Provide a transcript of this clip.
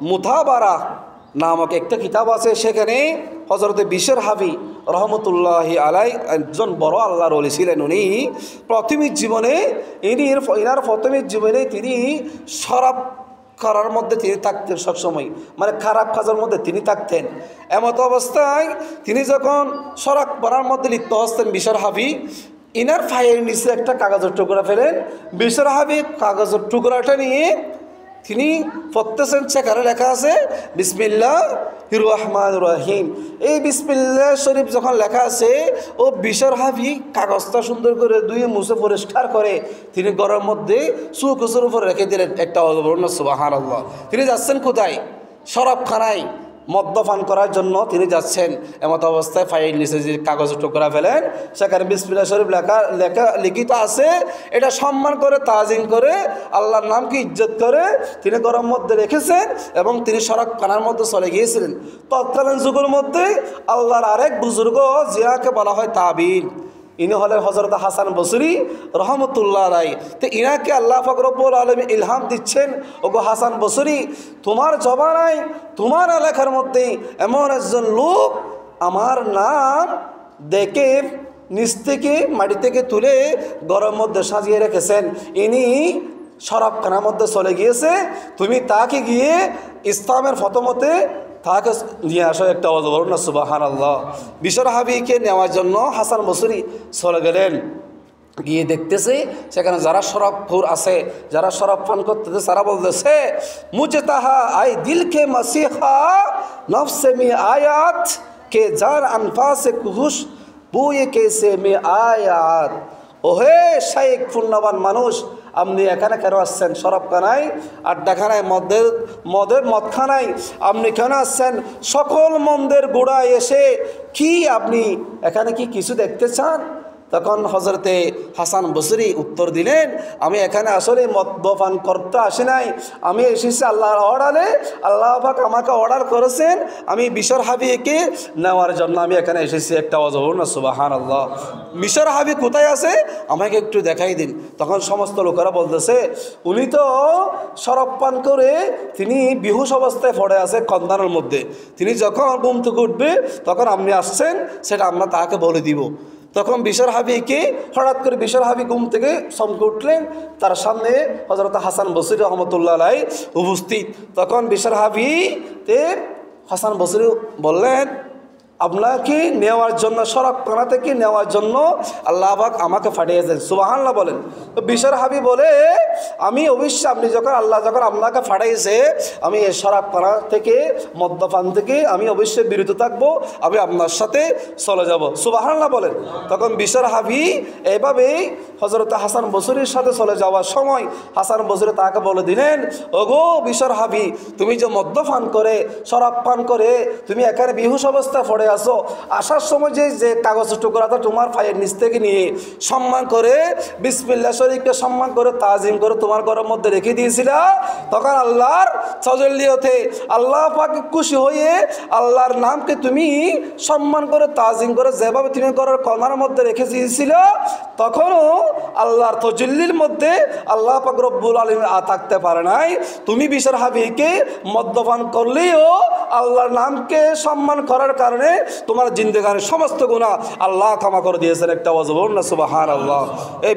মুতাবারা নামক একটা কিতাব আছে। সেখানে হযরতে বিশর হাফি রহমতুল্লাহি আলাই একজন বড় আল্লাহর ওলি ছিলেন। উনি প্রাথমিক জীবনে ইনার প্রাথমিক জীবনে তিনি শরাব করার মধ্যে তিনি থাকতেন সবসময়, মানে খারাপ কাজের মধ্যে তিনি থাকতেন। এমত অবস্থায় তিনি যখন শরাব করার মধ্যে লিপ্ত হচ্ছেন বিশর হাফি, ইনার ফায়ের নিচে একটা কাগজের টুকরা ফেলেন। বিশর হাফি কাগজের টুকরাটা নিয়ে তিনি পড়তেছেন, সেখানে লেখা আছে বিসমিল্লাহির রহমানির রহিম। এই বিসমিল্লাহ শরীফ যখন লেখা আছে, ও বিশর হাফি কাগজটা সুন্দর করে ধুয়ে মুছে পরিষ্কার করে তিনি ঘরের মধ্যে সুকুসের উপর রেখে দিলেন। একটা সুবহানাল্লাহ। তিনি যাচ্ছেন কোথায়? শরাবখানায় মদ্যপান করার জন্য তিনি যাচ্ছেন। এমত অবস্থায় ফাইল নিচে যে কাগজের টুকরা ফেলেন, সেখানে বিসমিল্লাহ শরীফ লিখিত আছে। এটা সম্মান করে, তাজিম করে, আল্লাহর নামকে ইজ্জত করে তিনি ঘরের মধ্যে রেখেছেন এবং তিনি শরাবখানার মধ্যে চলে গিয়েছিলেন। তৎকালীন যুগের মধ্যে আল্লাহর আরেক বুজুর্গ জিয়াকে বলা হয় তাবিন। ইনি হলেন হযরত হাসান বসরি রহমতুল্লাহ আলাইহি। তো ইনাকে আল্লাহ পাক রব্বুল আলামিন ইলহাম দিচ্ছেন, ওগো হাসান বসরি, তোমার জবানায় তোমার এলাকার মধ্যে এমন একজন লোক আমার নাম দেখে নিচ থেকে মাটি থেকে তুলে ঘরের মধ্যে সাজিয়ে রেখেছেন। ইনি শরাবখানার মধ্যে চলে গিয়েছে, তুমি তাকে গিয়ে ইসলামের ফতমতে তাকে নিয়ে আসো। একটা বলুন না সুবহানাল্লাহ। বিশর হাফিকে নেওয়ার জন্য হাসান বসরি চলে গেলেন। গিয়ে দেখতেছে সেখানে যারা শরাবখোর আছে, যারা শরাব পান করতেছে, তারা বলতেছে মুঝে তাহা আই দিল কে মসিহা নফসে মে আয়াত কে যার আনফাসে কুহুশ বুয়ে কেসে মে আয়াত। ওহে শাইখ পুণ্যবান মানুষ, আপনি এখানে কেন আসছেন? শরাবখানায়, আড্ডাখানায়, মদখানায় আপনি কেন আসছেন? সকল মন্দের গোড়ায় এসে কি আপনি এখানে কি কিছু দেখতে চান? তখন হযরতে হাসান বসরি উত্তর দিলেন, আমি এখানে আসলে মদ্যপান করতে আসি নাই, আমি এসেছি আল্লাহর অর্ডারে। আল্লাহ পাক আমাকে অর্ডার করেছেন, আমি বিশর হাফিকে নেওয়ার জন্য আমি এখানে এসেছি। একটা বলুন না সুবহানাল্লাহ। বিশর হাফি কোথায় আছে আমাকে একটু দেখাই দিন। তখন সমস্ত লোকেরা বলতেছে, উনি তো শরাব পান করে তিনি বেহুশ অবস্থায় পড়ে আছে কন্দানের মধ্যে, তিনি যখন ঘুম থেকে উঠবে তখন আপনি আসছেন, সেটা আমরা তাকে বলে দিব। তখন বিশর হাফিকে হঠাৎ করে বিশর হাফি ঘুম থেকে চমকে উঠলেন, তার সামনে হযরত হাসান বসরি রহমতুল্লাহ আলাইহি উপস্থিত। তখন বিশর হাসান বসরি বললেন, আপনাকে নেওয়ার জন্য, শরাবখানা থেকে নেওয়ার জন্য আল্লাহ পাক আমাকে পাঠিয়েছেন। সুবহানাল্লাহ বলেন। তো বিশর হাফি বলে, আমি অবশ্যই আপনি যখন আল্লাহ যখন আপনাকে পাঠিয়েছে, আমি এই শরাবখানা থেকে মদ্যপান থেকে আমি অবশ্যই বিরত থাকবো, আমি আপনার সাথে চলে যাব। সুবহানাল্লাহ বলেন। তখন বিশর হাফি এইভাবেই হযরত হাসান বসরির সাথে চলে যাওয়ার সময় হাসান বসরি তাকে বলে দিলেন, ওগো বিশর হাফি, তুমি যে মদ্যপান করে শরাব পান করে তুমি এখানে বেহুশ অবস্থা পড়ে আসো, আসার সময় যে কাগজের টুকরাটা তোমার পায়ের নিচ থেকে নিয়ে সম্মান করে বিসমিল্লাহ শরীফকে সম্মান করে তাজিম করে তোমার ঘরের মধ্যে রেখে দিয়েছিল, তখন আল্লাহর তাজাল্লিতে আল্লাহ পাক খুশি হয়ে আল্লাহর নামকে তুমি সম্মান করে তাজিম করে যেভাবে তুমি ঘরের কর্নার মধ্যে রেখে দিয়েছিল, তখনও আল্লাহর তাজাল্লির মধ্যে আল্লাহ পাক রব্বুল আলামিন থাকতে পারে নাই। তুমি বিশর হাফিকে মদ্যপান করলেও আল্লাহর নামকে সম্মান করার কারণে তোমার জিন্দেগানির সমস্ত গুনাহ আল্লাহ ক্ষমা করে দিয়েছেন। একটা ওয়াজ বলুন না সুবহানাল্লাহ।